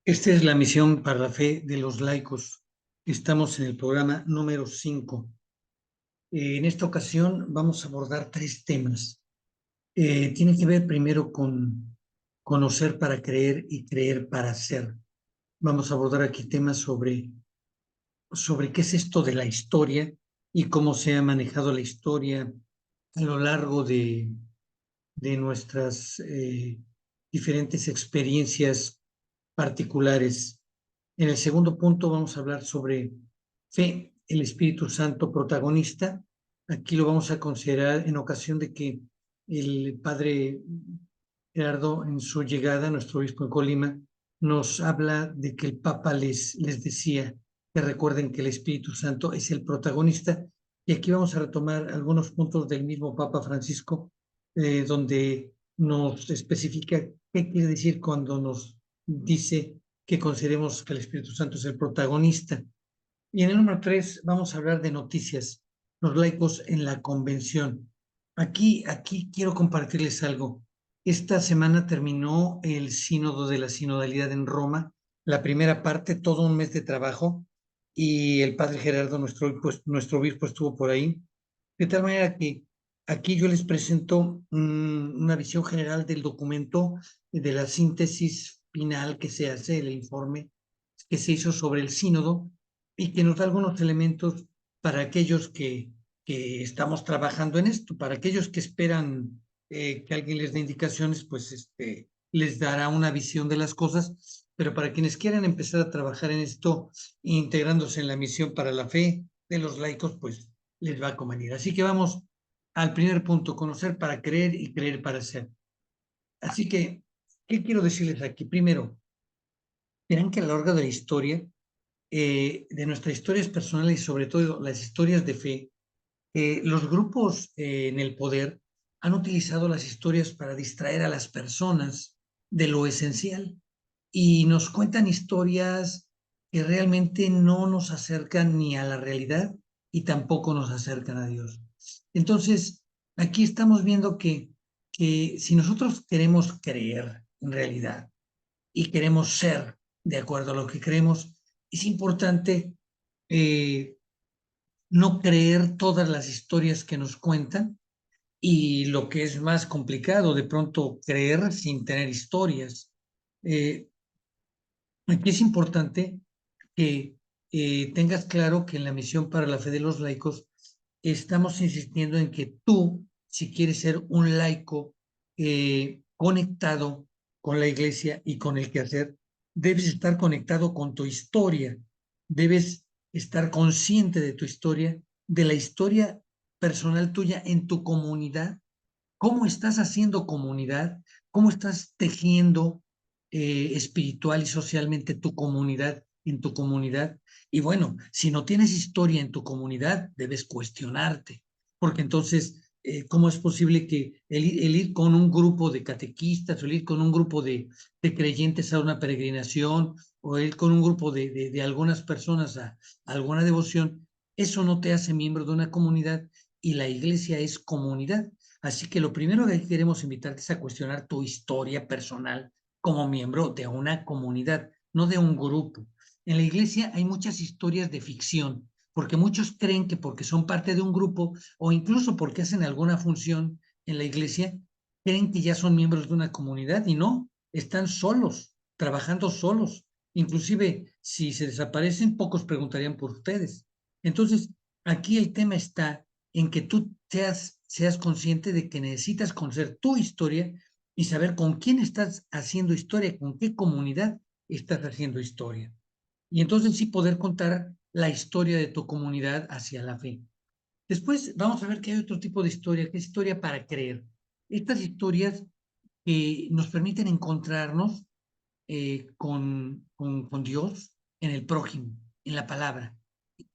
Esta es la misión para la fe de los laicos. Estamos en el programa número 5. En esta ocasión vamos a abordar 3 temas. Tiene que ver primero con conocer para creer y creer para ser. Vamos a abordar aquí temas sobre qué es esto de la historia y cómo se ha manejado la historia a lo largo de nuestras diferentes experiencias particulares. En el segundo punto vamos a hablar sobre fe, el Espíritu Santo protagonista. Aquí lo vamos a considerar en ocasión de que el padre Gerardo, en su llegada, nuestro obispo en Colima, nos habla de que el Papa les decía que recuerden que el Espíritu Santo es el protagonista. Y aquí vamos a retomar algunos puntos del mismo Papa Francisco, donde nos especifica qué quiere decir cuando nos dice que consideremos que el Espíritu Santo es el protagonista. Y en el número 3 vamos a hablar de noticias, los laicos en la convención. Aquí quiero compartirles algo. Esta semana terminó el sínodo de la sinodalidad en Roma, la primera parte, todo un mes de trabajo, y el padre Gerardo, nuestro obispo, estuvo por ahí. De tal manera que aquí yo les presento una visión general del documento, de la síntesis final que se hace, el informe que se hizo sobre el sínodo y que nos da algunos elementos para aquellos que estamos trabajando en esto, para aquellos que esperan que alguien les dé indicaciones, pues les dará una visión de las cosas, pero para quienes quieran empezar a trabajar en esto, integrándose en la misión para la fe de los laicos, pues les va a convenir. Así que vamos al primer punto, conocer para creer y creer para ser. Así que, ¿qué quiero decirles aquí? Primero, verán que a lo largo de la historia, de nuestras historias personales y sobre todo las historias de fe, los grupos en el poder han utilizado las historias para distraer a las personas de lo esencial y nos cuentan historias que realmente no nos acercan ni a la realidad y tampoco nos acercan a Dios. Entonces, aquí estamos viendo que si nosotros queremos creer en realidad y queremos ser de acuerdo a lo que creemos, es importante eh, no creer todas las historias que nos cuentan y lo que es más complicado, de pronto creer sin tener historias. Eh, Aquí es importante que tengas claro que en la misión para la fe de los laicos estamos insistiendo en que tú, si quieres ser un laico conectado con la iglesia y con el quehacer, debes estar conectado con tu historia, debes estar consciente de tu historia, de la historia personal tuya en tu comunidad, cómo estás haciendo comunidad, cómo estás tejiendo espiritual y socialmente tu comunidad, en tu comunidad. Y bueno, si no tienes historia en tu comunidad, debes cuestionarte, porque entonces, ¿cómo es posible que el ir con un grupo de catequistas o el ir con un grupo de creyentes a una peregrinación o ir con un grupo de algunas personas a alguna devoción, eso no te hace miembro de una comunidad y la iglesia es comunidad? Así que lo primero que queremos invitarte es a cuestionar tu historia personal como miembro de una comunidad, no de un grupo. En la iglesia hay muchas historias de ficción, porque muchos creen que porque son parte de un grupo o incluso porque hacen alguna función en la iglesia, creen que ya son miembros de una comunidad y no, están solos, trabajando solos. Inclusive, si se desaparecen, pocos preguntarían por ustedes. Entonces, aquí el tema está en que tú seas consciente de que necesitas conocer tu historia y saber con quién estás haciendo historia, con qué comunidad estás haciendo historia. Y entonces sí poder contar la historia de tu comunidad hacia la fe. Después vamos a ver que hay otro tipo de historia, que es historia para creer. Estas historias que nos permiten encontrarnos con Dios en el prójimo, en la palabra.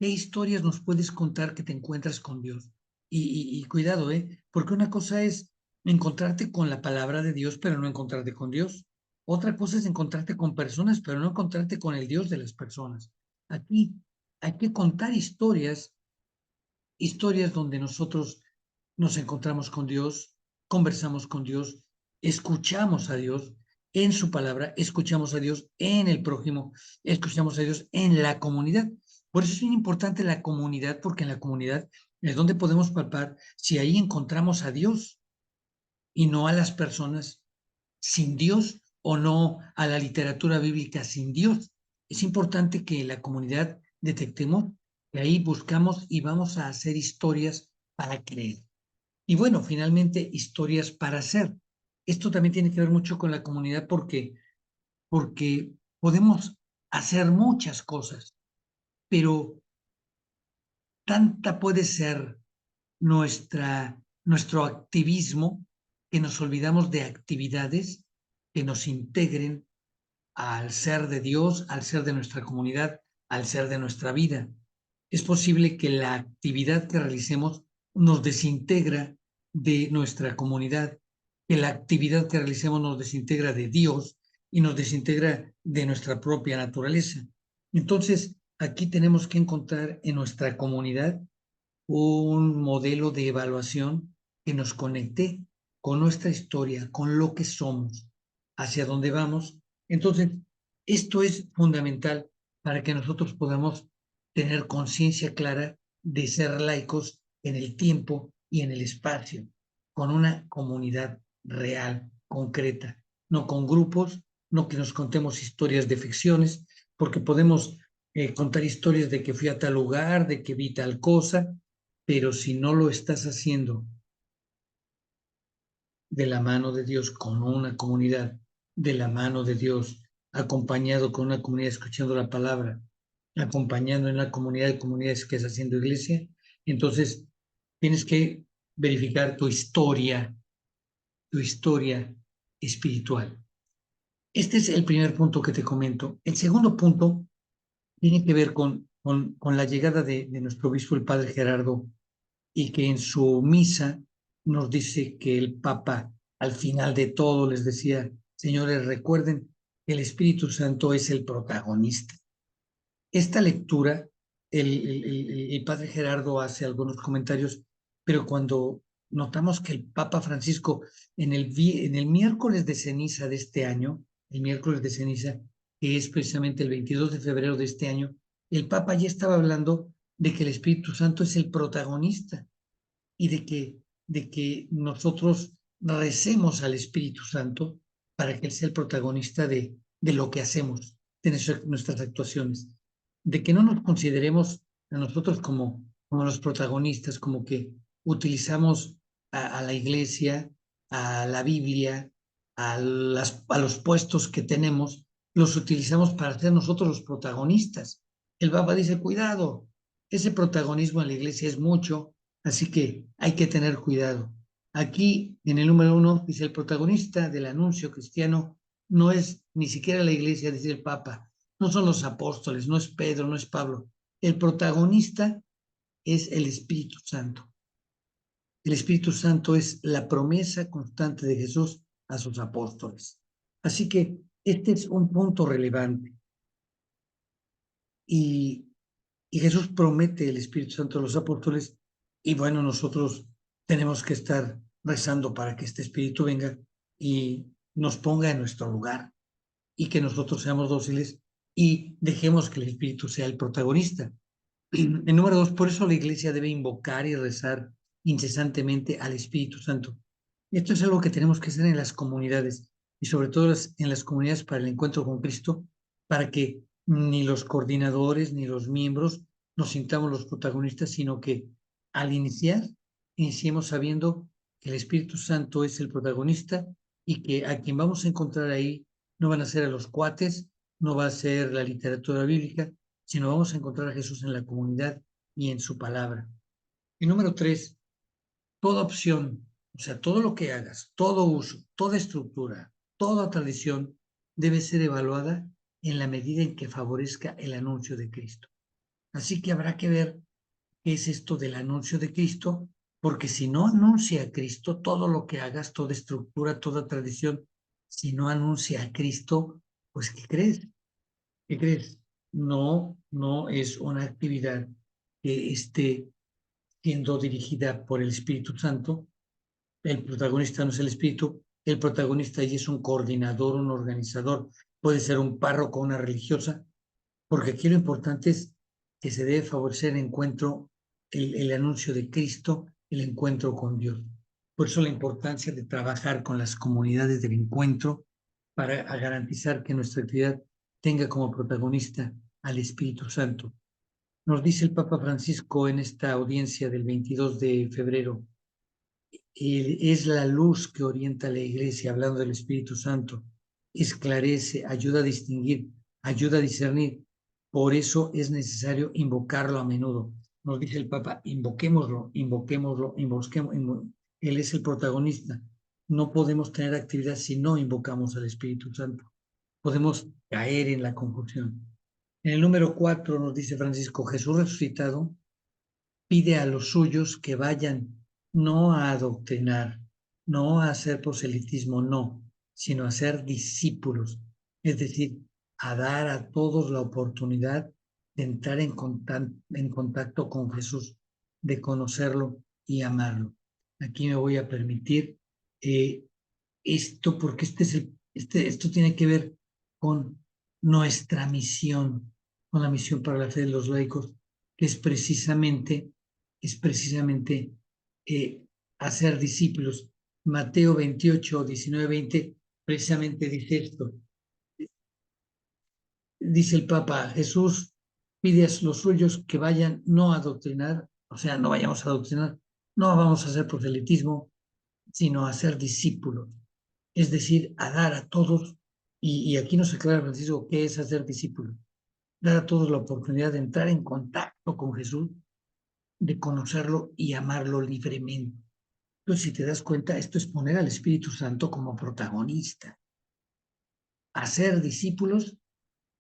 ¿Qué historias nos puedes contar que te encuentras con Dios? Y cuidado, porque una cosa es encontrarte con la palabra de Dios, pero no encontrarte con Dios. Otra cosa es encontrarte con personas, pero no encontrarte con el Dios de las personas. Aquí hay que contar historias donde nosotros nos encontramos con Dios, conversamos con Dios, escuchamos a Dios en su palabra, escuchamos a Dios en el prójimo, escuchamos a Dios en la comunidad. Por eso es bien importante la comunidad, porque en la comunidad es donde podemos palpar si ahí encontramos a Dios y no a las personas sin Dios o no a la literatura bíblica sin Dios. Es importante que en la comunidad detectemos que ahí buscamos y vamos a hacer historias para creer. Y bueno, finalmente, historias para hacer. Esto también tiene que ver mucho con la comunidad porque podemos hacer muchas cosas, pero tanta puede ser nuestro activismo que nos olvidamos de actividades que nos integren al ser de Dios, al ser de nuestra comunidad, al ser de nuestra vida. Es posible que la actividad que realicemos nos desintegra de nuestra comunidad, que la actividad que realicemos nos desintegra de Dios y nos desintegra de nuestra propia naturaleza. Entonces, aquí tenemos que encontrar en nuestra comunidad un modelo de evaluación que nos conecte con nuestra historia, con lo que somos, hacia dónde vamos. Entonces, esto es fundamental para que nosotros podamos tener conciencia clara de ser laicos en el tiempo y en el espacio, con una comunidad real, concreta, no con grupos, no que nos contemos historias de ficciones, porque podemos contar historias de que fui a tal lugar, de que vi tal cosa, pero si no lo estás haciendo de la mano de Dios, con una comunidad, de la mano de Dios, acompañado con una comunidad escuchando la palabra, acompañando en la comunidad de comunidades que estás haciendo iglesia, entonces tienes que verificar tu historia espiritual. Este es el primer punto que te comento. El segundo punto tiene que ver con la llegada de nuestro obispo, el padre Gerardo, y que en su misa nos dice que el Papa al final de todo les decía, señores, recuerden que el Espíritu Santo es el protagonista. Esta lectura, el padre Gerardo hace algunos comentarios, pero cuando notamos que el Papa Francisco en el miércoles de ceniza de este año, el miércoles de ceniza, que es precisamente el 22 de febrero de este año, el Papa ya estaba hablando de que el Espíritu Santo es el protagonista y de que nosotros recemos al Espíritu Santo para que Él sea el protagonista de lo que hacemos, de nuestras actuaciones, de que no nos consideremos a nosotros como los protagonistas, como que utilizamos a la iglesia, a la Biblia, a los puestos que tenemos, los utilizamos para ser nosotros los protagonistas. El Papa dice, cuidado, ese protagonismo en la iglesia es mucho, así que hay que tener cuidado. Aquí, en el número 1, dice el protagonista del anuncio cristiano no es ni siquiera la iglesia, dice el Papa, no son los apóstoles, no es Pedro, no es Pablo. El protagonista es el Espíritu Santo. El Espíritu Santo es la promesa constante de Jesús a sus apóstoles. Así que este es un punto relevante. Y Jesús promete el Espíritu Santo a los apóstoles y bueno, nosotros tenemos que estar rezando para que este Espíritu venga y nos ponga en nuestro lugar y que nosotros seamos dóciles y dejemos que el Espíritu sea el protagonista. En número 2, por eso la iglesia debe invocar y rezar incesantemente al Espíritu Santo. Esto es algo que tenemos que hacer en las comunidades y sobre todo en las comunidades para el encuentro con Cristo, para que ni los coordinadores ni los miembros nos sintamos los protagonistas, sino que al iniciemos sabiendo que el Espíritu Santo es el protagonista y que a quien vamos a encontrar ahí no van a ser a los cuates, no va a ser la literatura bíblica, sino vamos a encontrar a Jesús en la comunidad y en su palabra. Y número 3, toda opción, o sea, todo lo que hagas, todo uso, toda estructura, toda tradición debe ser evaluada en la medida en que favorezca el anuncio de Cristo. Así que habrá que ver qué es esto del anuncio de Cristo, porque si no anuncia a Cristo, todo lo que hagas, toda estructura, toda tradición, si no anuncia a Cristo, pues ¿qué crees? ¿Qué crees? No es una actividad que esté siendo dirigida por el Espíritu Santo. El protagonista no es el Espíritu, el protagonista allí es un coordinador, un organizador, puede ser un párroco, una religiosa, porque aquí lo importante es que se debe favorecer el encuentro, el anuncio de Cristo, el encuentro con Dios. Por eso la importancia de trabajar con las comunidades del encuentro para garantizar que nuestra actividad tenga como protagonista al Espíritu Santo. Nos dice el Papa Francisco en esta audiencia del 22 de febrero, es la luz que orienta a la Iglesia, hablando del Espíritu Santo, esclarece, ayuda a distinguir, ayuda a discernir. Por eso es necesario invocarlo a menudo. Nos dice el Papa, invoquémoslo, invoquémoslo, invoquémoslo. Él es el protagonista. No podemos tener actividad si no invocamos al Espíritu Santo. Podemos caer en la confusión. En el número 4 nos dice Francisco, Jesús resucitado pide a los suyos que vayan no a adoctrinar, no a hacer proselitismo, no, sino a ser discípulos, es decir, a dar a todos la oportunidad de entrar en contacto con Jesús, de conocerlo y amarlo. Aquí me voy a permitir esto, porque esto tiene que ver con nuestra misión, con la misión para la fe de los laicos, que es precisamente hacer discípulos. Mateo 28, 19, 20, precisamente dice esto. Dice el Papa, Jesús pide a los suyos que vayan no a adoctrinar, o sea, no vayamos a adoctrinar, no vamos a hacer proselitismo, sino a ser discípulos, es decir, a dar a todos, y aquí nos aclara Francisco qué es hacer discípulos, dar a todos la oportunidad de entrar en contacto con Jesús, de conocerlo y amarlo libremente. Entonces, si te das cuenta, esto es poner al Espíritu Santo como protagonista, hacer discípulos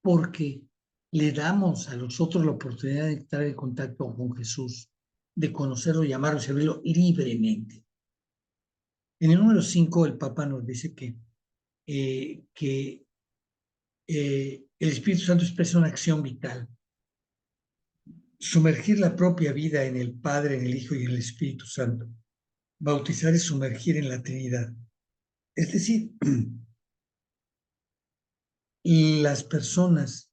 porque le damos a los otros la oportunidad de entrar en contacto con Jesús, de conocerlo, llamarlo y servirlo libremente. En el número 5, el Papa nos dice que el Espíritu Santo expresa una acción vital. Sumergir la propia vida en el Padre, en el Hijo y en el Espíritu Santo. Bautizar es sumergir en la Trinidad. Es decir, las personas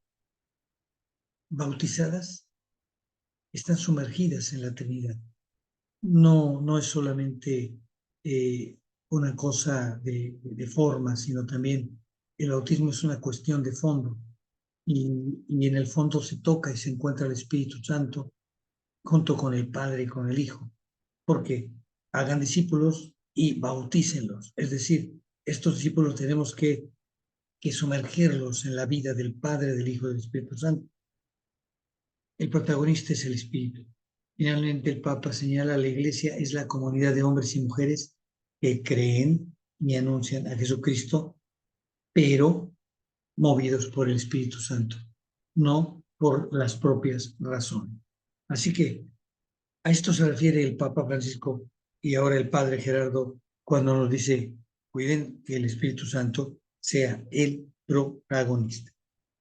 bautizadas están sumergidas en la Trinidad. No es solamente una cosa de forma, sino también el bautismo es una cuestión de fondo. Y en el fondo se toca y se encuentra el Espíritu Santo junto con el Padre y con el Hijo. Porque hagan discípulos y bautícenlos. Es decir, estos discípulos tenemos que sumergirlos en la vida del Padre, del Hijo y del Espíritu Santo. El protagonista es el Espíritu. Finalmente, el Papa señala: la Iglesia es la comunidad de hombres y mujeres que creen y anuncian a Jesucristo, pero movidos por el Espíritu Santo, no por las propias razones. Así que a esto se refiere el Papa Francisco y ahora el Padre Gerardo cuando nos dice: cuiden que el Espíritu Santo sea el protagonista.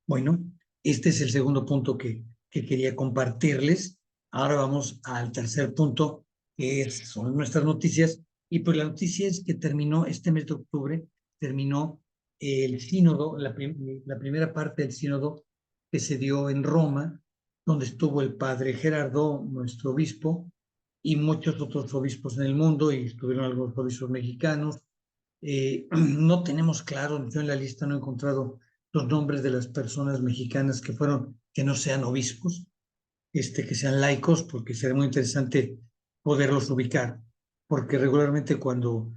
Bueno, este es el segundo punto que quería compartirles. Ahora vamos al tercer punto, que son nuestras noticias. Y pues la noticia es que terminó este mes de octubre, terminó el sínodo, la primera parte del sínodo que se dio en Roma, donde estuvo el padre Gerardo, nuestro obispo, y muchos otros obispos en el mundo, y estuvieron algunos obispos mexicanos. No tenemos claro, yo en la lista no he encontrado los nombres de las personas mexicanas que fueron, que no sean obispos, que sean laicos, porque sería muy interesante poderlos ubicar, porque regularmente cuando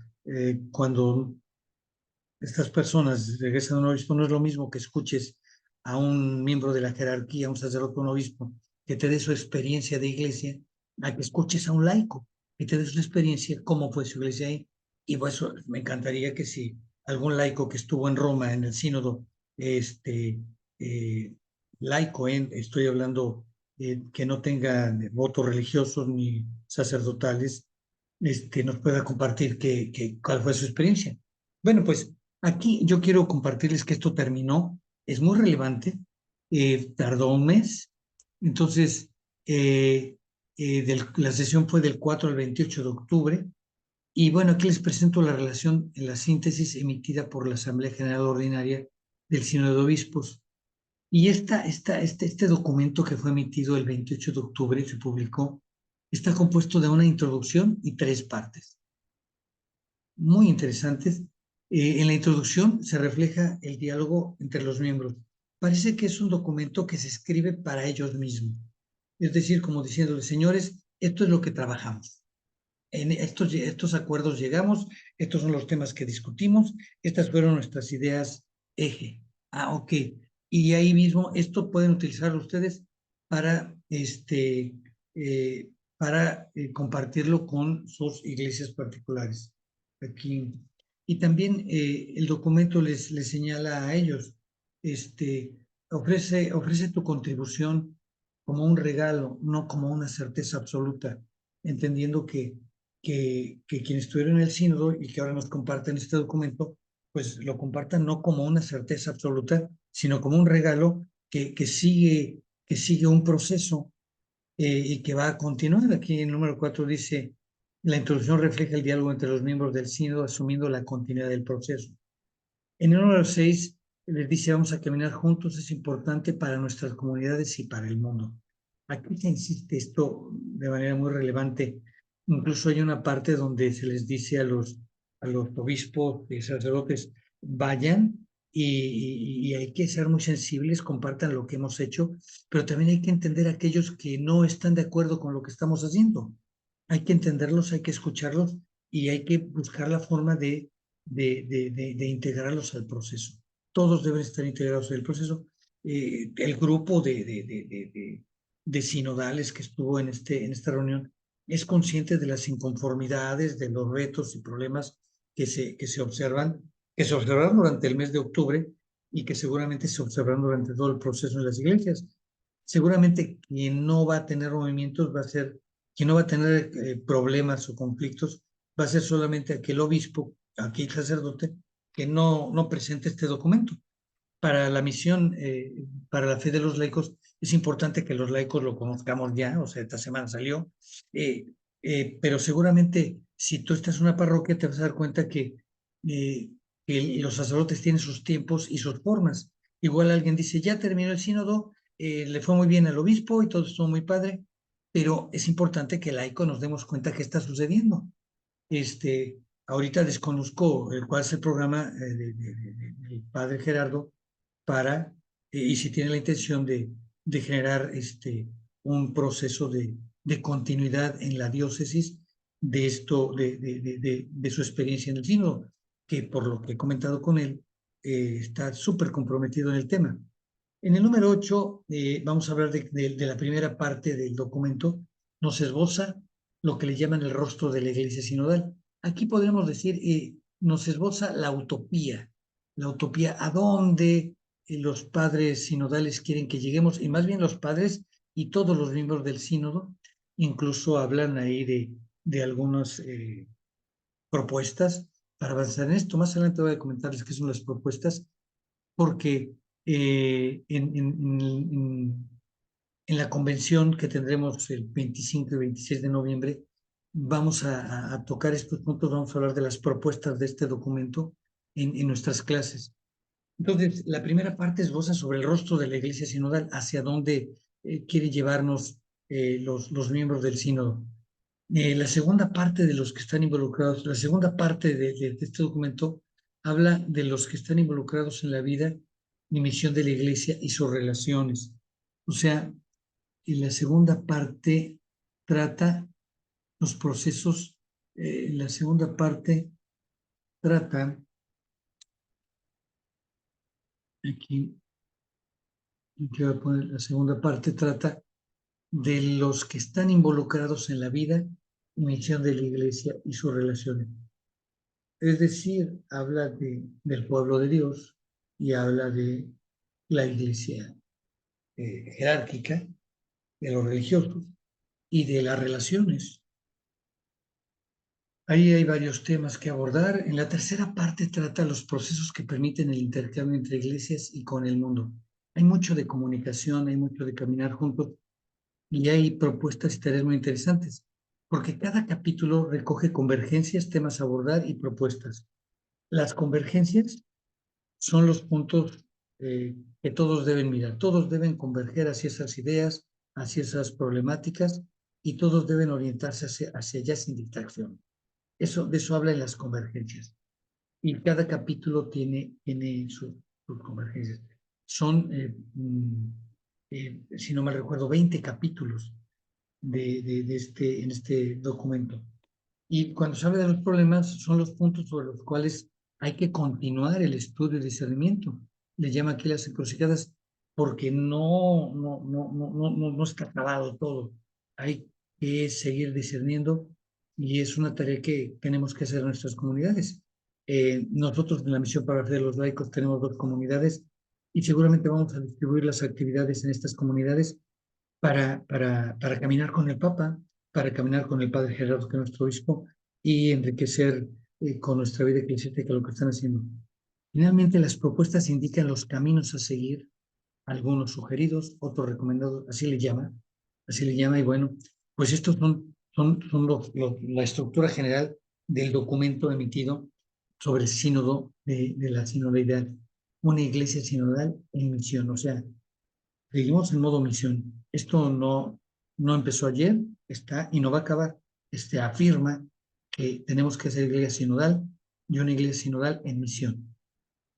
estas personas regresan a un obispo, no es lo mismo que escuches a un miembro de la jerarquía, un sacerdote, un obispo, que te dé su experiencia de iglesia, a que escuches a un laico, que te dé su experiencia, cómo fue su iglesia ahí. Y pues me encantaría que si algún laico que estuvo en Roma en el sínodo, eh, laico, estoy hablando que no tenga votos religiosos ni sacerdotales, nos pueda compartir cuál fue su experiencia. Bueno, pues aquí yo quiero compartirles que esto terminó, es muy relevante, tardó un mes, entonces la sesión fue del 4 al 28 de octubre Y bueno, aquí les presento la relación en la síntesis emitida por la Asamblea General Ordinaria del Sínodo de Obispos. Y este documento que fue emitido el 28 de octubre, se publicó, está compuesto de una introducción y 3 partes muy interesantes. En la introducción se refleja el diálogo entre los miembros. Parece que es un documento que se escribe para ellos mismos. Es decir, como diciéndoles, señores, esto es lo que trabajamos. En estos acuerdos llegamos, estos son los temas que discutimos, estas fueron nuestras ideas eje. Ok. Y ahí mismo, esto pueden utilizarlo ustedes para, compartirlo con sus iglesias particulares. Aquí. Y también el documento les señala a ellos, ofrece tu contribución como un regalo, no como una certeza absoluta, entendiendo que quienes estuvieron en el sínodo y que ahora nos comparten este documento, pues lo compartan no como una certeza absoluta, sino como un regalo que sigue un proceso y que va a continuar. Aquí en el número 4 dice, la introducción refleja el diálogo entre los miembros del sínodo asumiendo la continuidad del proceso. En el número 6 les dice, vamos a caminar juntos, es importante para nuestras comunidades y para el mundo. Aquí se insiste esto de manera muy relevante. Incluso hay una parte donde se les dice a los obispos y sacerdotes, vayan y hay que ser muy sensibles, compartan lo que hemos hecho, pero también hay que entender a aquellos que no están de acuerdo con lo que estamos haciendo. Hay que entenderlos, hay que escucharlos y hay que buscar la forma de integrarlos al proceso. Todos deben estar integrados en el proceso. El grupo de sinodales que estuvo en esta reunión es consciente de las inconformidades, de los retos y problemas que se observan, que se observaron durante el mes de octubre y que seguramente se observarán durante todo el proceso en las iglesias. Seguramente quien no va a tener movimientos va a ser, quien no va a tener problemas o conflictos, va a ser solamente aquel obispo, aquel sacerdote, que no presente este documento. Para la misión, para la fe de los laicos, es importante que los laicos lo conozcamos ya, o sea, esta semana salió, pero seguramente si tú estás en una parroquia te vas a dar cuenta que los sacerdotes tienen sus tiempos y sus formas. Igual alguien dice, ya terminó el sínodo, le fue muy bien al obispo y todo estuvo muy padre, pero es importante que el laico nos demos cuenta qué está sucediendo. Ahorita desconozco cuál es el programa del padre Gerardo para, y si tiene la intención de generar un proceso de continuidad en la diócesis de esto, de su experiencia en el sínodo, que por lo que he comentado con él, está súper comprometido en el tema. En el número 8 vamos a hablar de la primera parte del documento. Nos esboza lo que le llaman el rostro de la iglesia sinodal. Aquí podríamos decir, nos esboza la utopía a dónde los padres sinodales quieren que lleguemos, y más bien los padres y todos los miembros del sínodo, incluso hablan ahí de algunas propuestas para avanzar en esto. Más adelante voy a comentarles qué son las propuestas, porque en la convención que tendremos el 25 y 26 de noviembre, vamos a tocar estos puntos, vamos a hablar de las propuestas de este documento en nuestras clases. Entonces, la primera parte esboza sobre el rostro de la Iglesia Sinodal, hacia dónde quiere llevarnos los miembros del sínodo. La segunda parte de los que están involucrados, la segunda parte de este documento habla de los que están involucrados en la vida y misión de la Iglesia y sus relaciones. O sea, en la segunda parte trata los procesos, la segunda parte trata, aquí voy a poner, la segunda parte trata de los que están involucrados en la vida y misión de la Iglesia y sus relaciones. Es decir, habla del pueblo de Dios y habla de la Iglesia jerárquica, de los religiosos y de las relaciones. Ahí hay varios temas que abordar. En la tercera parte trata los procesos que permiten el intercambio entre iglesias y con el mundo. Hay mucho de comunicación, hay mucho de caminar juntos y hay propuestas y tareas muy interesantes. porque cada capítulo recoge convergencias, temas a abordar y propuestas. Las convergencias son los puntos que todos deben mirar. Todos deben converger hacia esas ideas, hacia esas problemáticas, y todos deben orientarse hacia allá sin distracción. De eso habla en las convergencias. Y cada capítulo tiene sus convergencias. Son, si no mal recuerdo, 20 capítulos en este documento. Y cuando se habla de los problemas, son los puntos sobre los cuales hay que continuar el estudio y discernimiento. Le llama aquí las encrucijadas porque no está acabado todo. Hay que seguir discerniendo y es una tarea que tenemos que hacer en nuestras comunidades. Nosotros en la Misión para la Fe de los Laicos tenemos 2 comunidades y seguramente vamos a distribuir las actividades en estas comunidades para caminar con el Papa, para caminar con el Padre Gerardo, que es nuestro obispo, y enriquecer con nuestra vida eclesiástica lo que están haciendo. Finalmente, las propuestas indican los caminos a seguir, algunos sugeridos, otros recomendados, así le llama, y bueno, pues estos son la estructura general del documento emitido sobre el sínodo de la sinodalidad, una iglesia sinodal en misión, o sea, seguimos en modo misión. Esto no empezó ayer, está y no va a acabar. Afirma que tenemos que ser iglesia sinodal y una iglesia sinodal en misión.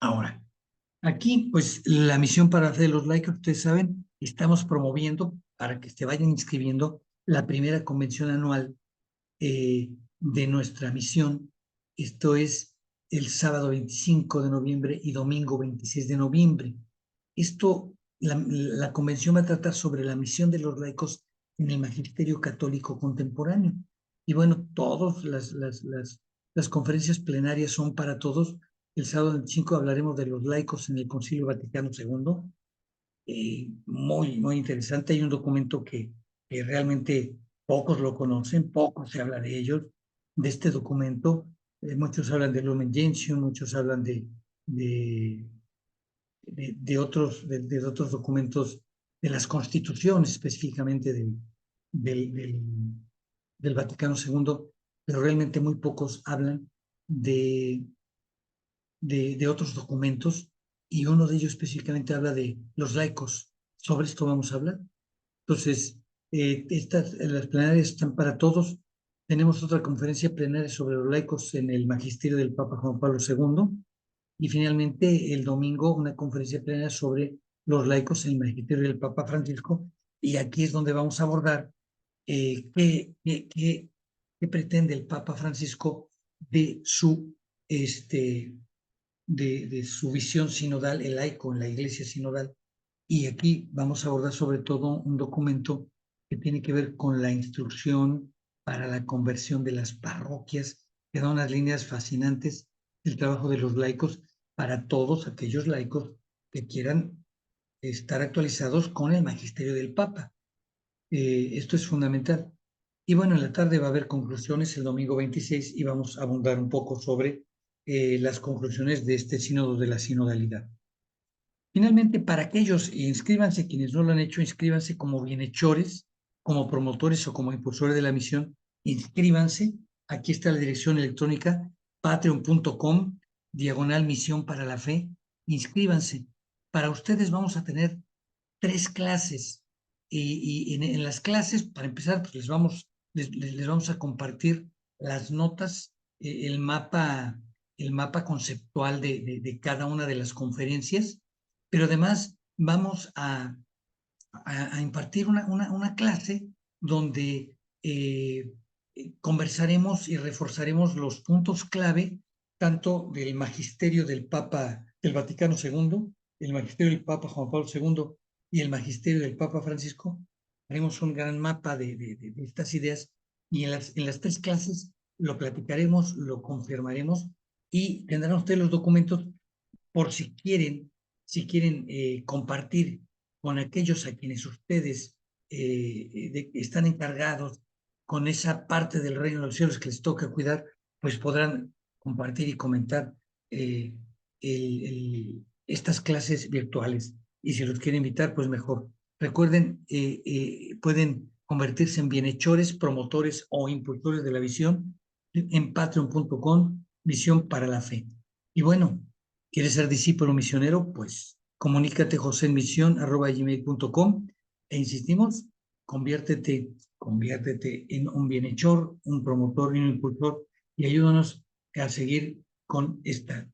Ahora, aquí, pues, la misión para la fe de los laicos, ustedes saben, estamos promoviendo para que se vayan inscribiendo la primera convención anual de nuestra misión. Esto es el sábado 25 de noviembre y domingo 26 de noviembre. La convención va a tratar sobre la misión de los laicos en el magisterio católico contemporáneo. Y bueno, todas las conferencias plenarias son para todos. El sábado 25 hablaremos de los laicos en el Concilio Vaticano II. Muy interesante. Hay un documento que realmente pocos lo conocen, poco se habla de ellos, de este documento. Muchos hablan de Lumen Gentium, muchos hablan de otros documentos, de las constituciones específicamente del, del, del Vaticano II, pero realmente muy pocos hablan de otros documentos, y uno de ellos específicamente habla de los laicos. Sobre esto vamos a hablar. Entonces, las plenarias están para todos. Tenemos otra conferencia plenaria sobre los laicos en el magisterio del Papa Juan Pablo II. Y finalmente, el domingo, una conferencia plenaria sobre los laicos en el magisterio del Papa Francisco. Y aquí es donde vamos a abordar qué pretende el Papa Francisco de de su visión sinodal, el laico en la iglesia sinodal. Y aquí vamos a abordar sobre todo un documento que tiene que ver con la instrucción para la conversión de las parroquias, que da unas líneas fascinantes del trabajo de los laicos para todos aquellos laicos que quieran estar actualizados con el magisterio del Papa. Esto es fundamental. Y bueno, en la tarde va a haber conclusiones el domingo 26 y vamos a abundar un poco sobre las conclusiones de este sínodo de la sinodalidad. Finalmente, para aquellos, inscríbanse, quienes no lo han hecho, inscríbanse como bienhechores, como promotores o como impulsores de la misión, inscríbanse. Aquí está la dirección electrónica, patreon.com/misión para la fe. Inscríbanse. Para ustedes vamos a tener 3 clases y en las clases, para empezar, pues les vamos a compartir las notas, el mapa conceptual de cada una de las conferencias, pero además vamos a impartir una clase donde conversaremos y reforzaremos los puntos clave tanto del magisterio del Papa del Vaticano II, el magisterio del Papa Juan Pablo II y el magisterio del Papa Francisco. Haremos un gran mapa de estas ideas y en las 3 clases lo platicaremos, lo confirmaremos y tendrán ustedes los documentos por si quieren compartir con aquellos a quienes ustedes están encargados con esa parte del reino de los cielos que les toca cuidar, pues podrán compartir y comentar estas clases virtuales. Y si los quieren invitar, pues mejor. Recuerden, pueden convertirse en bienhechores, promotores o impulsores de la visión en patreon.com, Visión para la Fe. Y bueno, ¿quieres ser discípulo misionero? Pues comunícate josenmisión@gmail.com e insistimos, conviértete en un bienhechor, un promotor y un impulsor y ayúdanos a seguir con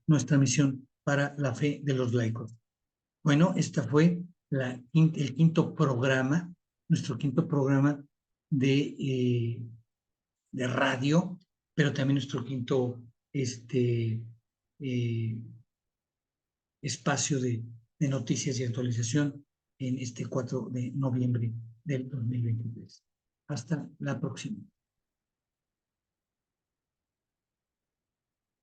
nuestra misión para la fe de los laicos. Bueno, esta fue el quinto programa, nuestro quinto programa de radio, pero también nuestro quinto eh, espacio de noticias y actualización en este 4 de noviembre del 2023. Hasta la próxima.